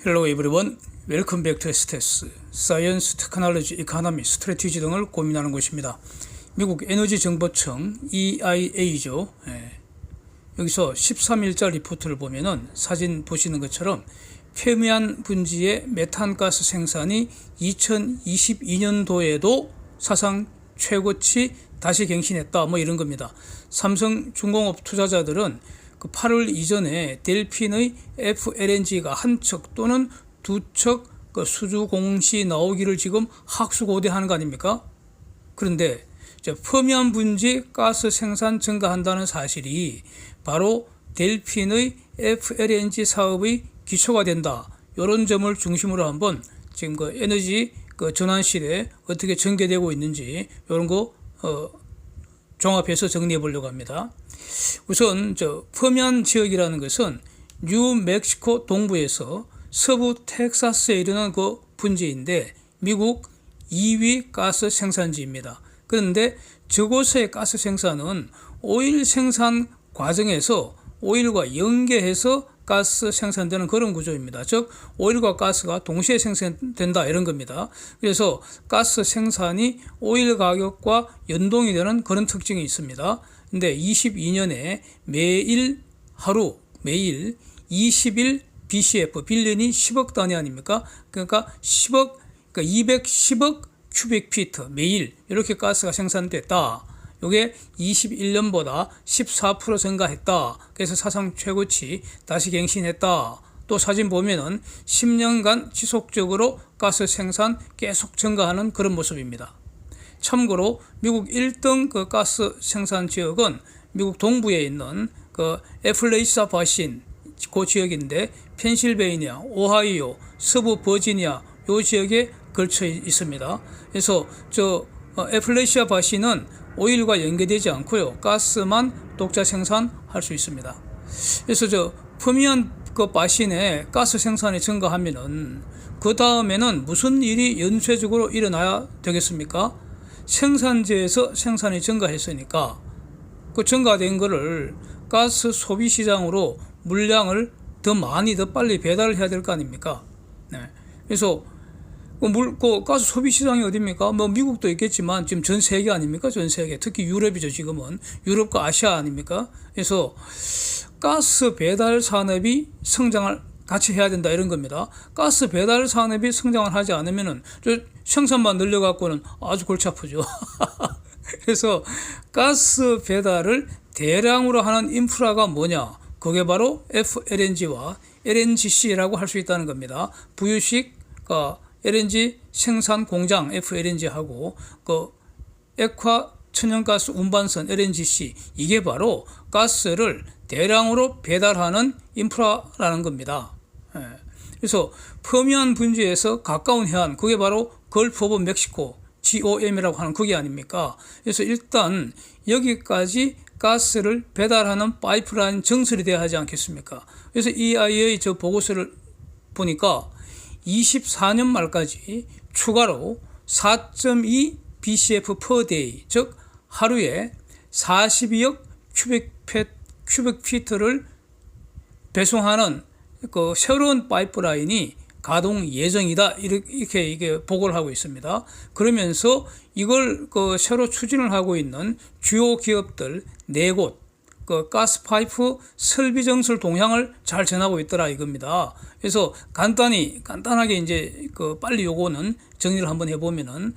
Hello everyone. Welcome back to STS, Science, Technology, Economy, Strategy 등을 고민하는 곳입니다. 미국 에너지정보청 EIA죠. 여기서 13일자 리포트를 보면은 사진 보시는 것처럼 페미안 분지의 메탄가스 생산이 2022년도에도 사상 최고치 다시 갱신했다. 뭐 이런 겁니다. 삼성중공업 투자자들은 그 8월 이전에 델핀의 FLNG가 한 척 또는 두 척 그 수주 공시 나오기를 지금 학수고대하는 거 아닙니까? 그런데 퍼미안 분지 가스 생산 증가한다는 사실이 바로 델핀의 FLNG 사업의 기초가 된다. 이런 점을 중심으로 한번 지금 그 에너지 그 전환실에 어떻게 전개되고 있는지 이런 거 종합해서 정리해 보려고 합니다. 우선 퍼미안 지역이라는 것은 뉴멕시코 동부에서 서부 텍사스에 이르는 그 분지인데 미국 2위 가스 생산지입니다. 그런데 저곳의 가스 생산은 오일 생산 과정에서 오일과 연계해서 가스 생산되는 그런 구조입니다. 즉 오일과 가스가 동시에 생산된다 이런 겁니다. 그래서 가스 생산이 오일 가격과 연동이 되는 그런 특징이 있습니다. 근데 22년에 매일 20일 BCF, 빌리언이 10억 단위 아닙니까? 그러니까 210억 큐빅피트 매일 이렇게 가스가 생산됐다. 이게 21년보다 14% 증가했다. 그래서 사상 최고치 다시 갱신했다. 또 사진 보면은 10년간 지속적으로 가스 생산 계속 증가하는 그런 모습입니다. 참고로 미국 1등 그 가스 생산 지역은 미국 동부에 있는 그 애플레이사 바신 그 지역인데 펜실베이니아, 오하이오, 서부 버지니아 이 지역에 걸쳐 있습니다. 그래서 애플레이시아 바신은 오일과 연계되지 않고요. 가스만 독자 생산할 수 있습니다. 그래서 퍼미안 그 바신에 가스 생산이 증가하면은 그 다음에는 무슨 일이 연쇄적으로 일어나야 되겠습니까? 생산지에서 생산이 증가했으니까 그 증가된 거를 가스 소비 시장으로 물량을 더 많이 더 빨리 배달을 해야 될 거 아닙니까? 그래서 가스 소비 시장이 어디입니까? 뭐 미국도 있겠지만 지금 전 세계 아닙니까? 전 세계. 특히 유럽이죠. 지금은 유럽과 아시아 아닙니까? 그래서 가스 배달 산업이 성장을 같이 해야 된다 이런 겁니다. 가스 배달 산업이 성장을 하지 않으면은 생산만 늘려갖고는 아주 골치 아프죠. 그래서 가스 배달을 대량으로 하는 인프라가 뭐냐? 그게 바로 FLNG와 LNGC라고 할 수 있다는 겁니다. 부유식 LNG 생산 공장 FLNG하고 그 액화 천연가스 운반선 LNGC 이게 바로 가스를 대량으로 배달하는 인프라라는 겁니다. 그래서 퍼미안 분지에서 가까운 해안 그게 바로 걸프 오브 멕시코 GOM이라고 하는 그게 아닙니까? 그래서 일단 여기까지 가스를 배달하는 파이프라인 정설이 돼야 하지 않겠습니까? 그래서 EIA 저 보고서를 보니까 24년 말까지 추가로 4.2 BCF per day, 즉 하루에 42억 큐빅피트를 배송하는 그 새로운 파이프라인이 가동 예정이다 이렇게 이게 보고를 하고 있습니다. 그러면서 이걸 그 새로 추진을 하고 있는 주요 기업들 4곳 그 가스파이프 설비 정설 동향을 잘 전하고 있더라 이겁니다. 그래서 간단하게 이제 그 빨리 요거는 정리를 한번 해보면은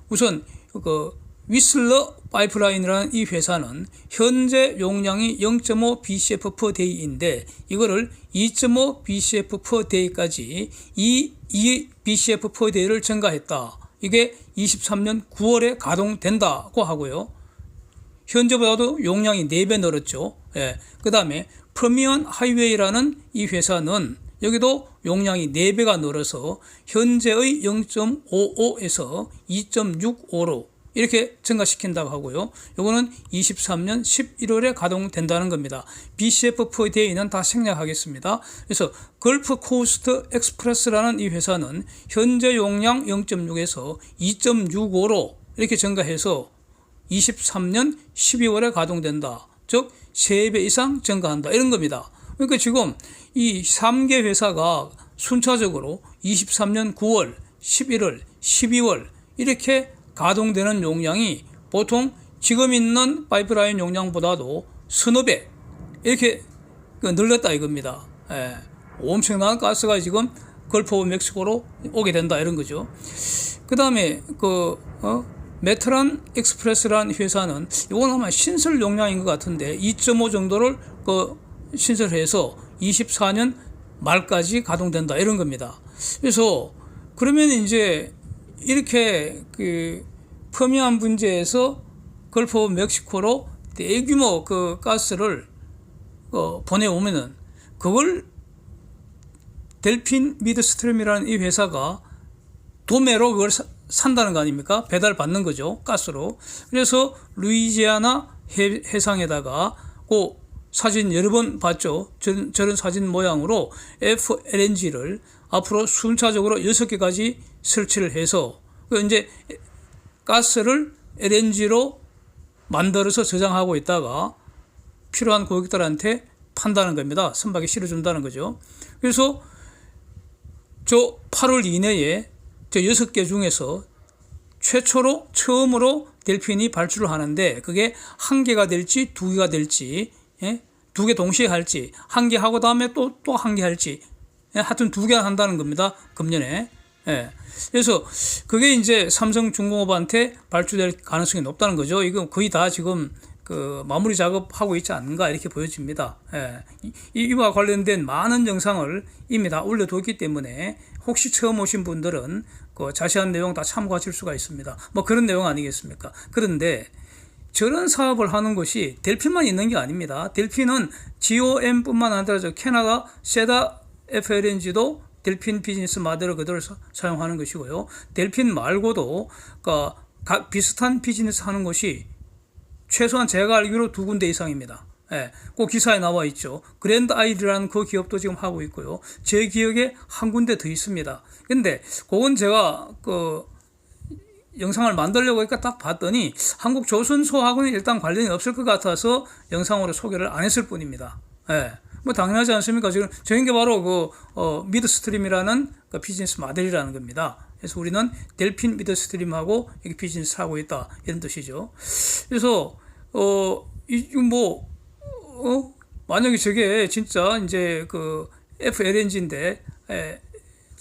우선 그 위슬러 파이프라인이라는 이 회사는 현재 용량이 0.5 BCF per day인데 이거를 2.5 BCF per day까지 2 BCF per day를 증가했다. 이게 23년 9월에 가동된다고 하고요. 현재보다도 용량이 4배 늘었죠. 그 다음에 퍼미안 하이웨이라는 이 회사는 여기도 용량이 4배가 늘어서 현재의 0.55에서 2.65로 이렇게 증가시킨다고 하고요. 이거는 23년 11월에 가동된다는 겁니다. BCF per day는 다 생략하겠습니다. 그래서 걸프 코스트 엑스프레스라는 이 회사는 현재 용량 0.6에서 2.65로 이렇게 증가해서 23년 12월에 가동된다. 즉 3배 이상 증가한다. 이런 겁니다. 그러니까 지금 이 3개 회사가 순차적으로 23년 9월, 11월, 12월 이렇게 가동되는 용량이 보통 지금 있는 파이프라인 용량보다도 서너 배 이렇게 늘렸다 이겁니다. 예. 엄청난 가스가 지금 걸프 오브 멕시코로 오게 된다 이런 거죠. 그 다음에 메트란 익스프레스라는 회사는 이건 아마 신설 용량인 것 같은데 2.5 정도를 신설해서 24년 말까지 가동된다 이런 겁니다. 그래서 그러면 이제 이렇게 퍼미안 분지에서 걸프 오브 멕시코로 대규모 가스를 보내오면은 그걸 델핀 미드스트림이라는 이 회사가 도매로 그걸 산다는 거 아닙니까? 배달 받는 거죠. 가스로. 그래서 루이지아나 해상에다가 그 사진 여러 번 봤죠. 저런 사진 모양으로 FLNG를 앞으로 순차적으로 6개까지 설치를 해서 이제 가스를 LNG로 만들어서 저장하고 있다가 필요한 고객들한테 판다는 겁니다. 선박에 실어준다는 거죠. 그래서 저 8월 이내에 저 6개 중에서 처음으로 델핀이 발주를 하는데 그게 1개가 될지 2개가 될지, 예? 2개 동시에 할지, 1개 하고 다음에 또 1개 할지, 예? 하여튼 2개 한다는 겁니다. 금년에. 예. 그래서 그게 이제 삼성중공업한테 발주될 가능성이 높다는 거죠. 이거 거의 다 지금 마무리 작업하고 있지 않는가 이렇게 보여집니다. 예. 이와 관련된 많은 영상을 이미 다 올려뒀기 때문에 혹시 처음 오신 분들은 자세한 내용 다 참고하실 수가 있습니다. 뭐 그런 내용 아니겠습니까? 그런데 저런 사업을 하는 것이 델핀만 있는 게 아닙니다. 델핀은 GOM뿐만 아니라 캐나다 세다 FLNG도 델핀 비즈니스 모델을 그대로 사용하는 것이고요. 델핀 말고도 비슷한 비즈니스 하는 것이 최소한 제가 알기로 2군데 이상입니다. 예, 그 기사에 나와 있죠. 그랜드 아이드라는 그 기업도 지금 하고 있고요. 제 기억에 한 군데 더 있습니다. 근데 그건 제가 영상을 만들려고 하니까 딱 봤더니 한국 조선소하고는 일단 관련이 없을 것 같아서 영상으로 소개를 안 했을 뿐입니다. 예. 뭐 당연하지 않습니까? 지금 저런 게 바로 미드스트림이라는 비즈니스 모델이라는 겁니다. 그래서 우리는 델핀 미드스트림하고 이렇게 비즈니스 하고 있다 이런 뜻이죠. 그래서 만약에 저게 진짜 이제 FLNG인데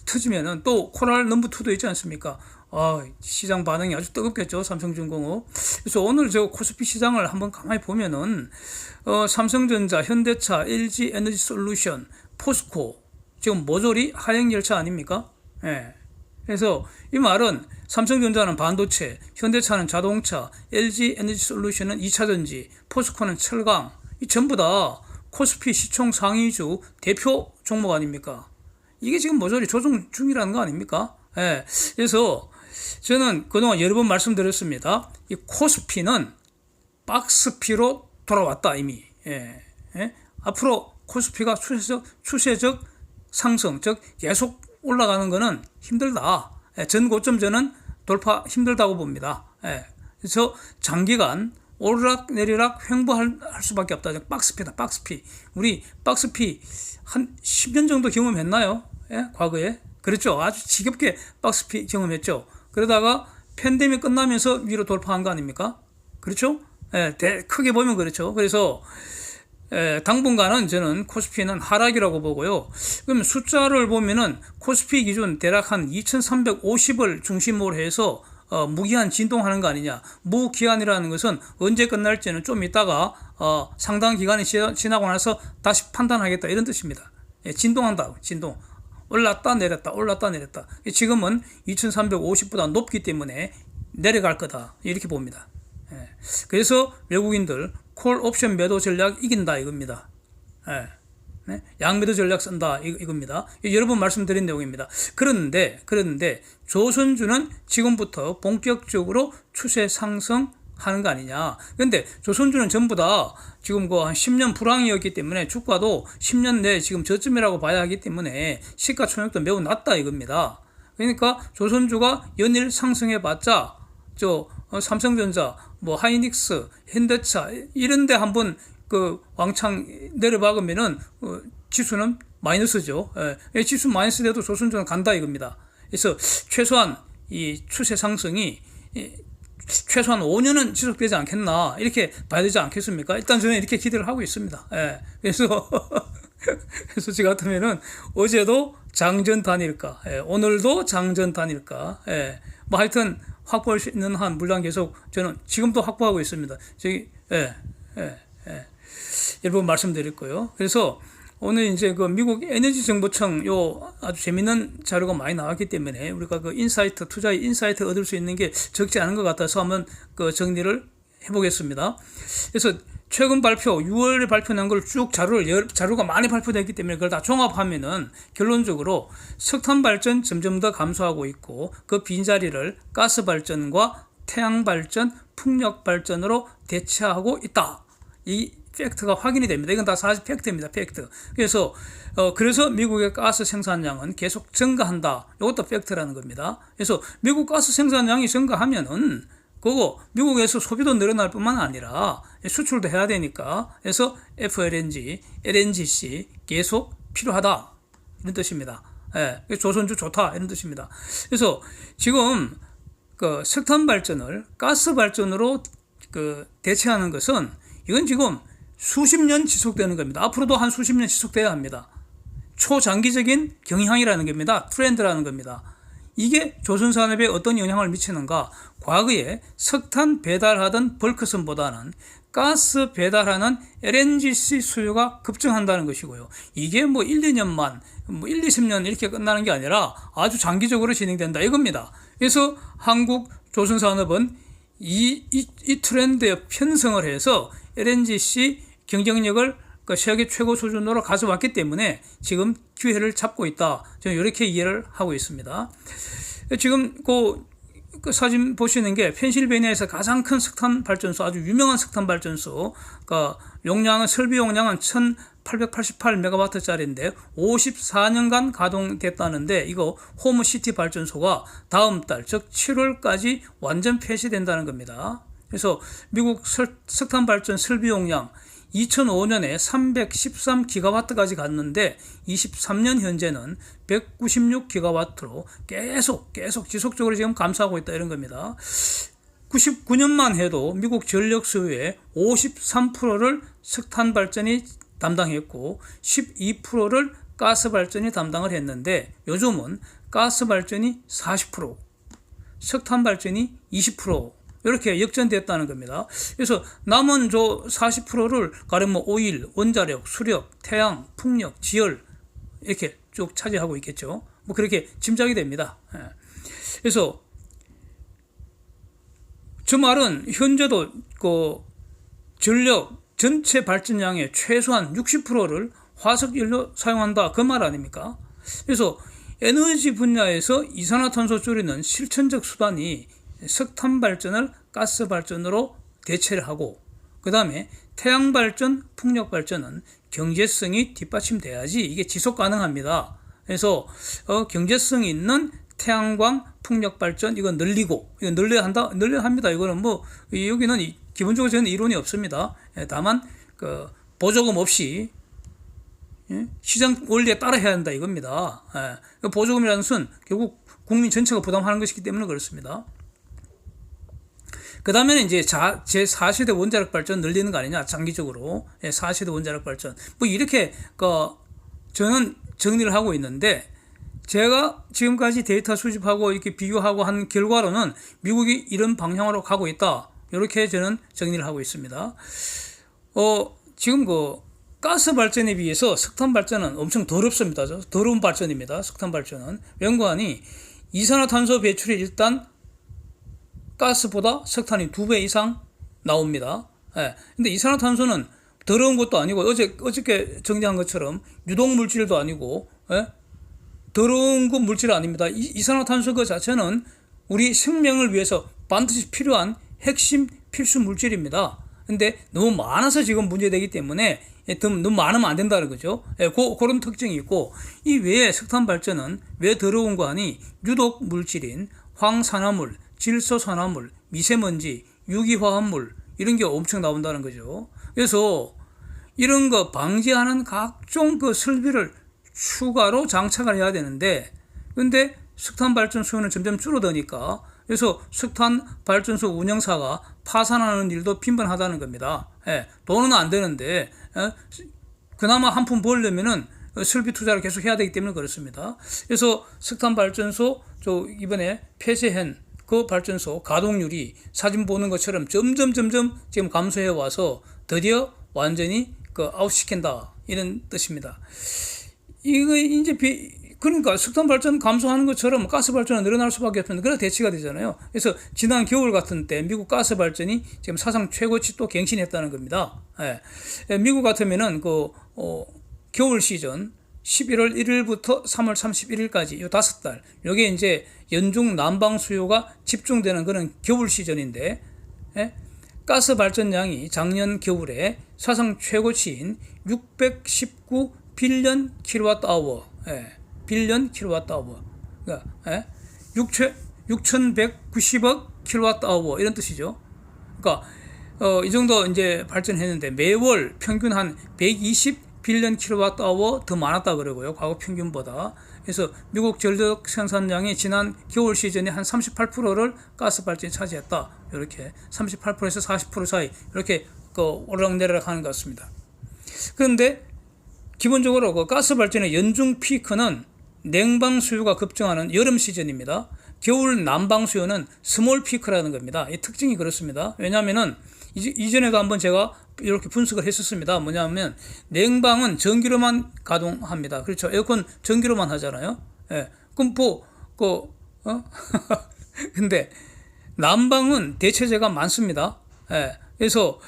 터지면은 또 코랄 넘버 2도 있지 않습니까? 시장 반응이 아주 뜨겁겠죠. 삼성중공업. 그래서 오늘 저 코스피 시장을 한번 가만히 보면은 삼성전자, 현대차, LG 에너지 솔루션, 포스코 지금 모조리 하행열차 아닙니까? 예. 그래서 이 말은 삼성전자는 반도체, 현대차는 자동차, LG 에너지 솔루션은 2차전지, 포스코는 철강, 이 전부 다 코스피 시총 상위주 대표 종목 아닙니까? 이게 지금 모조리 조정 중이라는 거 아닙니까? 예. 그래서 저는 그동안 여러 번 말씀드렸습니다. 이 코스피는 박스피로 돌아왔다 이미. 예. 예. 앞으로 코스피가 추세적 상승, 즉 계속 올라가는 거는 힘들다. 예. 전 고점 저는 돌파 힘들다고 봅니다. 예. 그래서 장기간 오르락 내리락 횡보할 수밖에 없다. 박스피다, 박스피. 우리 박스피 한 10년 정도 경험했나요? 예? 과거에? 그렇죠. 아주 지겹게 박스피 경험했죠. 그러다가 팬데믹 끝나면서 위로 돌파한 거 아닙니까? 그렇죠? 예, 크게 보면 그렇죠. 그래서 당분간은 저는 코스피는 하락이라고 보고요. 그러면 숫자를 보면은 코스피 기준 대략 한 2350을 중심으로 해서 무기한 진동하는 거 아니냐. 무기한이라는 것은 언제 끝날지는 좀 있다가 상당 기간이 지나고 나서 다시 판단하겠다 이런 뜻입니다. 예, 진동한다. 진동. 올랐다 내렸다 올랐다 내렸다. 지금은 2350보다 높기 때문에 내려갈 거다 이렇게 봅니다. 예. 그래서 외국인들 콜 옵션 매도 전략 이긴다 이겁니다. 예. 네? 양매도 전략 쓴다 이겁니다. 여러 번 말씀드린 내용입니다. 그런데 조선주는 지금부터 본격적으로 추세 상승하는 거 아니냐. 근데 조선주는 전부 다 지금 한 10년 불황이었기 때문에 주가도 10년 내에 지금 저점이라고 봐야 하기 때문에 시가총액도 매우 낮다 이겁니다. 그러니까 조선주가 연일 상승해봤자 삼성전자, 하이닉스, 현대차 이런데 한번 왕창 내려박으면은 지수는 마이너스죠. 지수 마이너스 돼도 조선주는 간다 이겁니다. 그래서 최소한 이 추세 상승이 최소한 5년은 지속되지 않겠나 이렇게 봐야 되지 않겠습니까? 일단 저는 이렇게 기대를 하고 있습니다. 그래서 그래서 저 같으면은 어제도 장전 단일가, 오늘도 장전 단일가, 뭐 하여튼 확보할 수 있는 한 물량 계속 저는 지금도 확보하고 있습니다. 저기 여러 번 말씀드릴 거예요. 그래서 오늘 이제 그 미국 에너지 정보청 요 아주 재밌는 자료가 많이 나왔기 때문에 우리가 그 인사이트, 투자의 인사이트 얻을 수 있는 게 적지 않은 것 같아서 한번 그 정리를 해보겠습니다. 그래서 최근 발표, 6월에 발표된 걸 쭉 자료가 많이 발표됐기 때문에 그걸 다 종합하면은 결론적으로 석탄 발전 점점 더 감소하고 있고 그 빈자리를 가스 발전과 태양 발전, 풍력 발전으로 대체하고 있다. 이 팩트가 확인이 됩니다. 이건 다 사실 팩트입니다. 팩트. 그래서 미국의 가스 생산량은 계속 증가한다. 이것도 팩트라는 겁니다. 그래서 미국 가스 생산량이 증가하면은 그거 미국에서 소비도 늘어날 뿐만 아니라 수출도 해야 되니까 그래서 FLNG, LNGC 계속 필요하다 이런 뜻입니다. 조선주 좋다 이런 뜻입니다. 그래서 지금 그 석탄 발전을 가스 발전으로 그 대체하는 것은 이건 지금 수십 년 지속되는 겁니다. 앞으로도 한 수십 년 지속돼야 합니다. 초장기적인 경향이라는 겁니다. 트렌드라는 겁니다. 이게 조선산업에 어떤 영향을 미치는가? 과거에 석탄 배달하던 벌크선보다는 가스 배달하는 LNGC 수요가 급증한다는 것이고요. 이게 뭐 1, 2년만, 뭐 1, 20년 이렇게 끝나는 게 아니라 아주 장기적으로 진행된다 이겁니다. 그래서 한국 조선산업은 이 트렌드에 편성을 해서 LNGC 경쟁력을 세계 최고 수준으로 가져왔기 때문에 지금 기회를 잡고 있다. 저는 이렇게 이해를 하고 있습니다. 지금 그 사진 보시는 게 펜실베니아에서 가장 큰 석탄 발전소, 아주 유명한 석탄 발전소, 용량은 설비 용량은 1888메가와트짜리인데 54년간 가동됐다는데 이거 홈시티 발전소가 다음 달, 즉 7월까지 완전 폐쇄된다는 겁니다. 그래서 미국 석탄 발전 설비 용량 2005년에 313기가와트까지 갔는데 23년 현재는 196기가와트로 계속 지속적으로 지금 감소하고 있다 이런 겁니다. 99년만 해도 미국 전력 수요의 53%를 석탄 발전이 담당했고 12%를 가스 발전이 담당을 했는데 요즘은 가스 발전이 40%, 석탄 발전이 20% 이렇게 역전됐다는 겁니다. 그래서 남은 저 40%를 가령 뭐 오일, 원자력, 수력, 태양, 풍력, 지열 이렇게 쭉 차지하고 있겠죠. 뭐 그렇게 짐작이 됩니다. 그래서 저 말은 현재도 그 전력 전체 발전량의 최소한 60%를 화석연료 사용한다 그 말 아닙니까? 그래서 에너지 분야에서 이산화탄소 줄이는 실천적 수단이 석탄 발전을 가스 발전으로 대체를 하고 그 다음에 태양 발전, 풍력 발전은 경제성이 뒷받침돼야지 이게 지속 가능합니다. 그래서 경제성 있는 태양광, 풍력 발전 이건 이건 늘려야 합니다. 이거는 뭐 여기는 기본적으로 저는 이론이 없습니다. 다만 그 보조금 없이 시장 원리에 따라 해야 한다 이겁니다. 보조금이라는 것은 결국 국민 전체가 부담하는 것이기 때문에 그렇습니다. 그 다음에는 이제 제4세대 원자력 발전 늘리는 거 아니냐, 장기적으로. 4세대 원자력 발전. 뭐 이렇게, 저는 정리를 하고 있는데, 제가 지금까지 데이터 수집하고 이렇게 비교하고 한 결과로는 미국이 이런 방향으로 가고 있다. 이렇게 저는 정리를 하고 있습니다. 지금 가스 발전에 비해서 석탄 발전은 엄청 더럽습니다. 더러운 발전입니다. 석탄 발전은. 연구원이 이산화탄소 배출이 일단 가스보다 석탄이 2배 이상 나옵니다. 근데 이산화탄소는 더러운 것도 아니고 어저께 정리한 것처럼 유독 물질도 아니고 더러운 그 물질 아닙니다. 이산화탄소 그 자체는 우리 생명을 위해서 반드시 필요한 핵심 필수 물질입니다. 근데 너무 많아서 지금 문제되기 때문에 너무 많으면 안 된다는 거죠. 그런 특징이 있고 이 외에 석탄 발전은 왜 더러운 거 아니 유독 물질인 황산화물, 질소산화물, 미세먼지, 유기화합물 이런 게 엄청 나온다는 거죠. 그래서 이런 거 방지하는 각종 그 설비를 추가로 장착을 해야 되는데, 근데 석탄 발전소는 점점 줄어드니까, 그래서 석탄 발전소 운영사가 파산하는 일도 빈번하다는 겁니다. 예, 돈은 안 되는데 그나마 한 푼 벌려면은 설비 투자를 계속 해야 되기 때문에 그렇습니다. 그래서 석탄 발전소 이번에 폐쇄한 그 발전소 가동률이 사진 보는 것처럼 점점 지금 감소해 와서 드디어 완전히 아웃시킨다, 이런 뜻입니다. 이거 이제 그러니까 석탄 발전 감소하는 것처럼 가스 발전은 늘어날 수밖에 없는데, 그래 대치가 되잖아요. 그래서 지난 겨울 같은 때 미국 가스 발전이 지금 사상 최고치 또 갱신했다는 겁니다. 예. 미국 같으면은 겨울 시즌 11월 1일부터 3월 31일까지 요 5달, 요게 이제 연중 난방 수요가 집중되는 그런 겨울 시즌인데, 예? 가스 발전량이 작년 겨울에 사상 최고치인 619 빌리언 킬로와트아워, 빌리언 킬로와트아워, 그러니까 6,190억 킬로와트아워, 이런 뜻이죠. 그러니까 이 정도 이제 발전했는데 매월 평균 한 120 빌리언 킬로와트아워 더 많았다 그러고요, 과거 평균보다. 그래서 미국 전력 생산량이 지난 겨울 시즌에 한 38%를 가스 발전이 차지했다. 이렇게 38%에서 40% 사이 이렇게 오르락내리락 하는 것 같습니다. 그런데 기본적으로 가스 발전의 연중 피크는 냉방 수요가 급증하는 여름 시즌입니다. 겨울 난방 수요는 스몰 피크라는 겁니다. 이 특징이 그렇습니다. 왜냐하면은 이전에도 한번 제가 이렇게 분석을 했었습니다. 뭐냐면 냉방은 전기로만 가동합니다. 그렇죠. 에어컨 전기로만 하잖아요. 예. 그럼 근데 난방은 대체재가 많습니다. 예. 그래서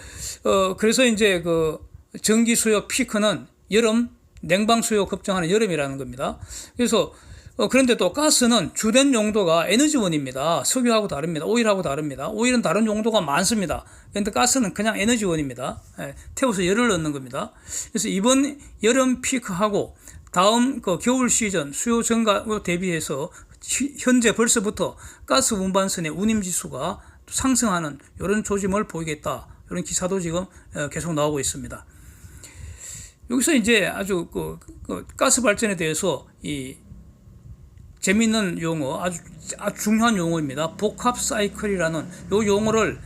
이제 전기 수요 피크는 여름, 냉방 수요 급증하는 여름이라는 겁니다. 그래서 그런데 또 가스는 주된 용도가 에너지원입니다. 석유하고 다릅니다. 오일하고 다릅니다. 오일은 다른 용도가 많습니다. 그런데 가스는 그냥 에너지원입니다. 태워서 열을 얻는 겁니다. 그래서 이번 여름 피크하고 다음 겨울 시즌 수요 증가로 대비해서 현재 벌써부터 가스 운반선의 운임지수가 상승하는 이런 조짐을 보이겠다, 이런 기사도 지금 계속 나오고 있습니다. 여기서 이제 아주 가스 발전에 대해서 재미있는 용어, 아주 중요한 용어입니다. 복합 사이클이라는 요 용어를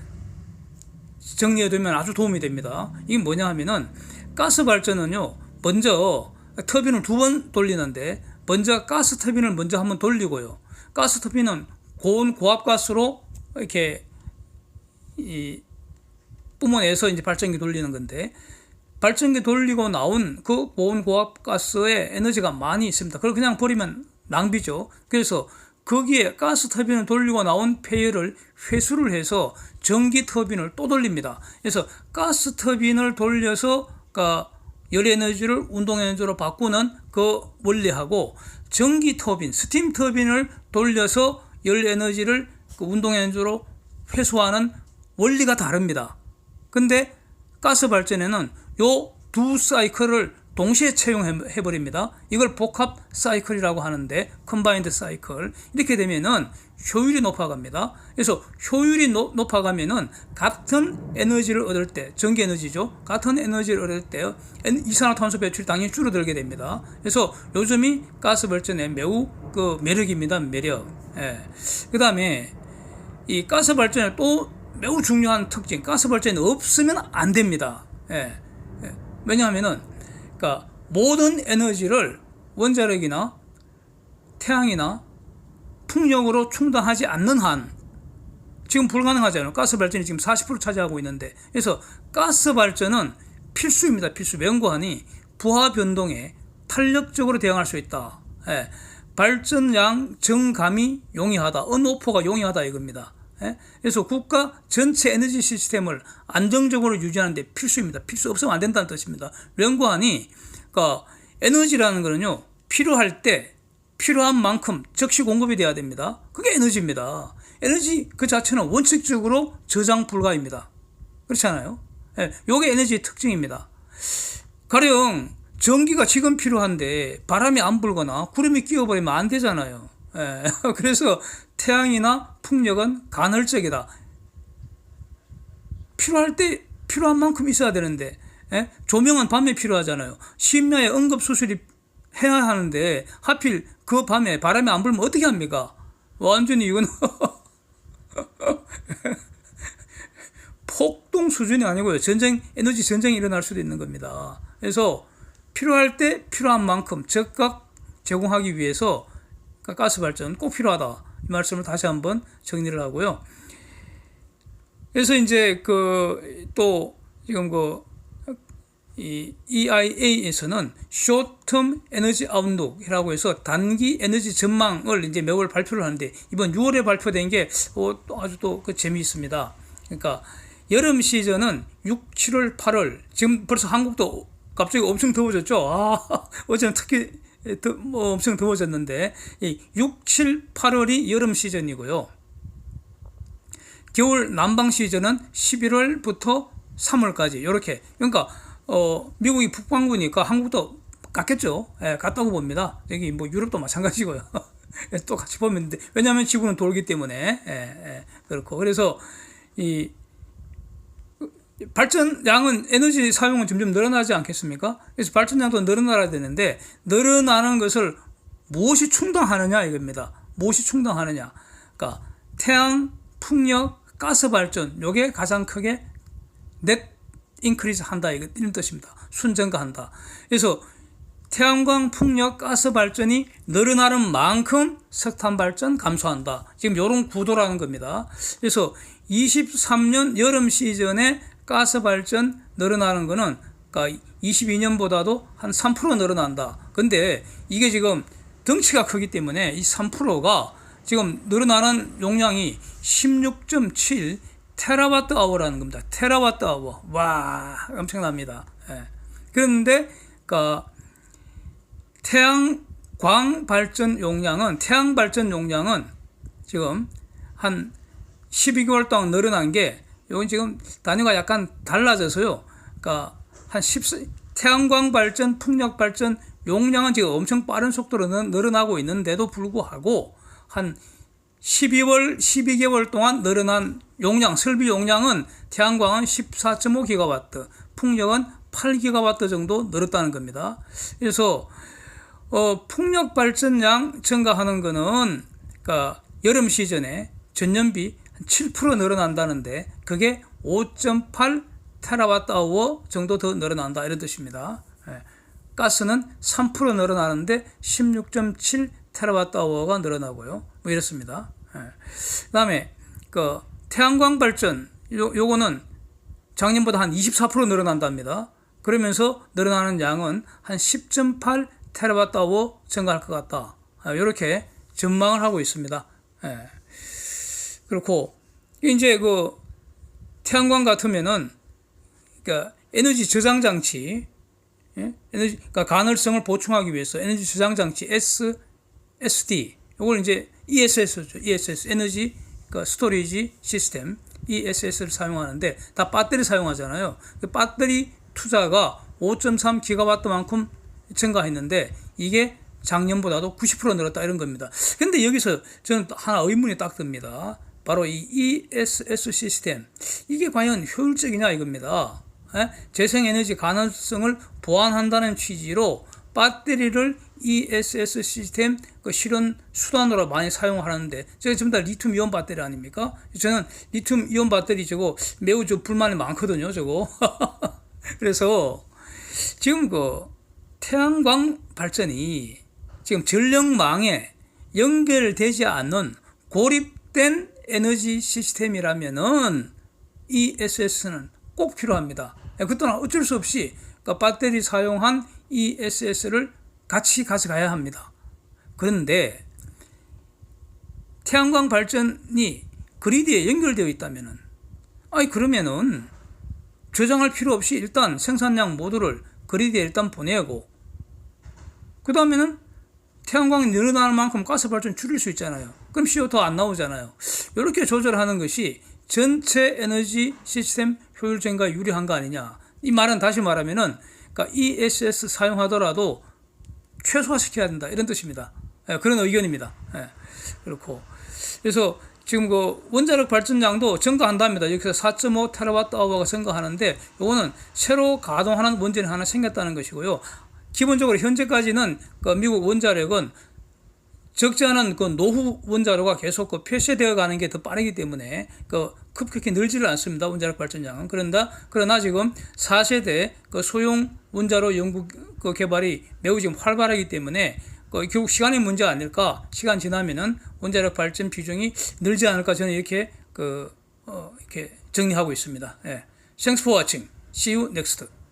정리해두면 아주 도움이 됩니다. 이게 뭐냐 하면은, 가스 발전은요, 먼저 터빈을 2번 돌리는데, 먼저 가스 터빈을 먼저 한번 돌리고요. 가스 터빈은 고온 고압가스로 이렇게 뿜어내서 이제 발전기 돌리는 건데, 발전기 돌리고 나온 그 고온 고압가스에 에너지가 많이 있습니다. 그걸 그냥 버리면 낭비죠. 그래서 거기에 가스 터빈을 돌리고 나온 폐열을 회수를 해서 전기 터빈을 또 돌립니다. 그래서 가스 터빈을 돌려서 열 에너지를 운동 에너지로 바꾸는 그 원리하고, 전기 터빈, 스팀 터빈을 돌려서 열 에너지를 운동 에너지로 회수하는 원리가 다릅니다. 근데 가스 발전에는 요 두 사이클을 동시에 채용해버립니다. 이걸 복합 사이클이라고 하는데, 컴바인드 사이클. 이렇게 되면은 효율이 높아갑니다. 그래서 효율이 높아가면은 같은 에너지를 얻을 때, 전기 에너지죠. 같은 에너지를 얻을 때 이산화탄소 배출이 당연히 줄어들게 됩니다. 그래서 요즘이 가스 발전의 매우 매력입니다. 매력. 예. 그 다음에 이 가스 발전의 또 매우 중요한 특징, 가스 발전이 없으면 안 됩니다. 예. 왜냐하면은 모든 에너지를 원자력이나 태양이나 풍력으로 충당하지 않는 한 지금 불가능하잖아요. 가스 발전이 지금 40% 차지하고 있는데, 그래서 가스 발전은 필수입니다. 필수. 연구하니 부하 변동에 탄력적으로 대응할 수 있다. 예. 발전량 증감이 용이하다. 언오퍼가 용이하다 이겁니다. 예? 그래서 국가 전체 에너지 시스템을 안정적으로 유지하는 데 필수입니다. 필수 없으면 안 된다는 뜻입니다. 연구하니 에너지라는 거는요, 필요할 때 필요한 만큼 즉시 공급이 돼야 됩니다. 그게 에너지입니다. 에너지 그 자체는 원칙적으로 저장 불가입니다. 그렇잖아요. 예, 요게 에너지의 특징입니다. 가령 전기가 지금 필요한데 바람이 안 불거나 구름이 끼어버리면 안 되잖아요. 예, 그래서 태양이나 풍력은 간헐적이다. 필요할 때 필요한 만큼 있어야 되는데, 예? 조명은 밤에 필요하잖아요. 심야에 응급수술이 해야 하는데 하필 그 밤에 바람이 안 불면 어떻게 합니까? 완전히 이건 폭동 수준이 아니고요. 에너지 전쟁이 일어날 수도 있는 겁니다. 그래서 필요할 때 필요한 만큼 즉각 제공하기 위해서 가스 발전 꼭 필요하다. 이 말씀을 다시 한번 정리를 하고요. 그래서 이제 또 지금 이 EIA에서는 Short-Term Energy Outlook이라고 해서 단기 에너지 전망을 이제 매월 발표를 하는데 이번 6월에 발표된 게 아주 또 재미있습니다. 그러니까 여름 시즌은 6, 7월, 8월 지금 벌써 한국도 갑자기 엄청 더워졌죠. 어제는 특히 엄청 더워졌는데 이 6, 7, 8월이 여름 시즌이고요. 겨울 난방 시즌은 11월부터 3월까지 이렇게. 그러니까 미국이 북반구니까 한국도 같겠죠. 같다고 봅니다. 여기 뭐 유럽도 마찬가지고요. 또 같이 보면 돼. 왜냐하면 지구는 돌기 때문에 그렇고. 그래서 이 발전량은 에너지 사용은 점점 늘어나지 않겠습니까? 그래서 발전량도 늘어나야 되는데 늘어나는 것을 무엇이 충당하느냐 이겁니다. 무엇이 충당하느냐. 그러니까 태양, 풍력, 가스 발전 요게 가장 크게 넷 인크리즈 한다 이런 뜻입니다. 순증가한다. 그래서 태양광, 풍력, 가스 발전이 늘어나는 만큼 석탄 발전 감소한다. 지금 이런 구도라는 겁니다. 그래서 23년 여름 시즌에 가스 발전 늘어나는 거는 그러니까 22년보다도 한 3% 늘어난다. 근데 이게 지금 덩치가 크기 때문에 이 3%가 지금 늘어나는 용량이 16.7 테라와트 아워라는 겁니다. 테라와트 아워. 와, 엄청납니다. 그런데 태양광 발전 용량은 지금 한 12개월 동안 늘어난 게 이건 지금 단위가 약간 달라져서요. 그러니까 한 태양광 발전, 풍력 발전 용량은 지금 엄청 빠른 속도로 늘어나고 있는데도 불구하고 한 12개월 동안 늘어난 용량, 설비 용량은 태양광은 14.5기가와트, 풍력은 8기가와트 정도 늘었다는 겁니다. 그래서 풍력 발전량 증가하는 거는 그러니까 여름 시즌에 전년비 7% 늘어난다는데 그게 5.8 테라와트 아워 정도 더 늘어난다 이런 뜻입니다. 가스는 3% 늘어나는데 16.7 테라와트 아워가 늘어나고요. 뭐 이렇습니다. 그다음에 태양광 발전 요거는 작년보다 한 24% 늘어난답니다. 그러면서 늘어나는 양은 한 10.8 테라와트 아워 증가할 것 같다. 이렇게 전망을 하고 있습니다. 그렇고 이제 태양광 같으면은 그러니까 에너지 저장 장치, 그러니까 가능성을 보충하기 위해서 에너지 저장 장치 SD 이걸 이제 ESS죠. ESS 에너지 스토리지 시스템 ESS를 사용하는데 다 배터리 사용하잖아요. 배터리 투자가 5.3 기가와트만큼 증가했는데 이게 작년보다도 90% 늘었다 이런 겁니다. 근데 여기서 저는 하나 의문이 딱 듭니다. 바로 이 ESS 시스템 이게 과연 효율적이냐 이겁니다. 재생에너지 가능성을 보완한다는 취지로 배터리를 ESS 시스템 실현 수단으로 많이 사용하는데 제가 전부 다 리튬 이온 배터리 아닙니까? 저는 리튬 이온 배터리 저거 매우 불만이 많거든요. 저거 그래서 지금 태양광 발전이 지금 전력망에 연결되지 않는 고립된 에너지 시스템이라면은 ESS는 꼭 필요합니다. 그때는 어쩔 수 없이 배터리 사용한 ESS를 같이 가져가야 합니다. 그런데 태양광 발전이 그리드에 연결되어 있다면은 그러면은 저장할 필요 없이 일단 생산량 모두를 그리드에 일단 보내고 그 다음에는 태양광이 늘어나는 만큼 가스 발전 줄일 수 있잖아요. 그럼 CO2 안 나오잖아요. 이렇게 조절하는 것이 전체 에너지 시스템 효율적인가 유리한 거 아니냐. 이 말은 다시 말하면은 그러니까 ESS 사용하더라도 최소화시켜야 된다 이런 뜻입니다. 그런 의견입니다. 그렇고 그래서 지금 원자력 발전량도 증가한답니다. 여기서 4.5 테라와트 아워가 증가하는데 이거는 새로 가동하는 원전이 하나 생겼다는 것이고요. 기본적으로 현재까지는 그 미국 원자력은 적지 않은 그 노후 원자로가 계속 그 폐쇄되어 가는 게 더 빠르기 때문에 그 급격히 늘지를 않습니다. 원자력 발전량은. 그러나 지금 4세대 그 소형 원자로 연구 그 개발이 매우 지금 활발하기 때문에 그 결국 시간의 문제 아닐까. 시간 지나면은 원자력 발전 비중이 늘지 않을까. 저는 이렇게 이렇게 정리하고 있습니다. 예. Thanks for watching. See you next.